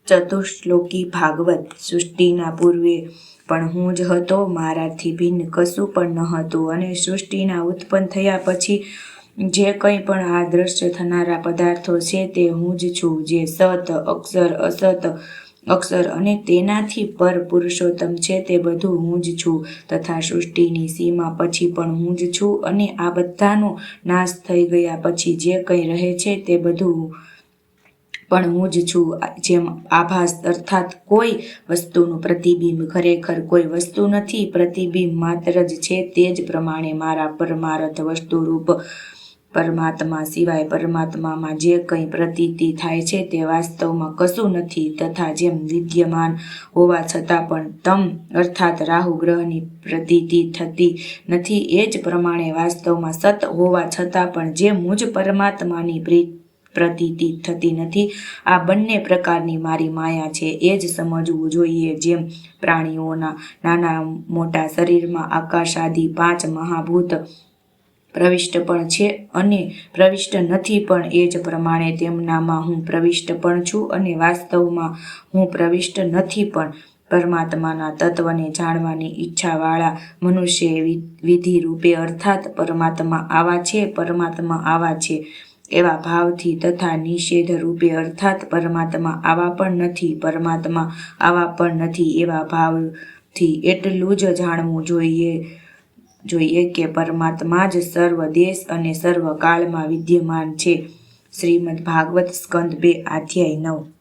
ચતુશ્લોકી ભાગવત। સૃષ્ટિના પૂર્વે પણ હું જ હતો, મારાથી ભિન્ન કશું પણ ન હતું, અને સૃષ્ટિના ઉત્પન્ન થયા પછી જે કંઈ પણ આ દ્રશ્ય થનારા પદાર્થો છે તે હું જ છું, જે સત, અક્ષર, અસત, અક્ષર અને તેનાથી પર પુરુષોત્તમ છે તે બધું હું જ છું, તથા સૃષ્ટિની સીમા પછી પણ હું જ છું, અને આ બધાનો નાશ થઈ ગયા પછી જે કંઈ રહે છે તે બધું પણ હું જ છું। જેમ આભાસ અર્થાત કોઈ વસ્તુનું પ્રતિબિંબ ખરેખર કોઈ વસ્તુ નથી, પ્રતિબિંબ માત્ર જ છે, તે જ પ્રમાણે મારા પરમાર્થ વસ્તુરૂપ પરમાત્મા સિવાય પરમાત્મામાં જે કંઈ પ્રતીતિ થાય છે તે વાસ્તવમાં કશું નથી, તથા જેમ વિદ્યમાન હોવા છતાં પણ તમ અર્થાત રાહુ ગ્રહની પ્રતીતિ થતી નથી, એ જ પ્રમાણે વાસ્તવમાં સત હોવા છતાં પણ જે મુજ પરમાત્માની પ્રતીતિ થતી નથી, આ બંને પ્રકારની મારી માયા છે એ જ સમજવું જોઈએ। જેમ પ્રાણીઓના નાના મોટા શરીરમાં આકાશાદિ 5 મહાભૂત પ્રવિષ્ટ પણ છે અને પ્રવિષ્ટ નથી, પણ એ જ પ્રમાણે તેમનામાં હું પ્રવિષ્ટ પણ છું, અને વાસ્તવમાં હું પ્રવિષ્ટ નથી પણ પરમાત્માના તત્વને જાણવાની ઈચ્છાવાળા મનુષ્યએ વિધિ રૂપે અર્થાત પરમાત્મા આવા છે, પરમાત્મા આવા છે એવા ભાવથી, તથા નિષેધ રૂપે અર્થાત પરમાત્મા આવા પણ નથી, પરમાત્મા આવા પણ નથી એવા ભાવથી એટલું જ જાણવું જોઈએ કે પરમાત્મા જ સર્વ દેશ અને સર્વ કાળમાં વિદ્યમાન છે। શ્રીમદ્ ભાગવત સ્કંદ 2 અધ્યાય 9।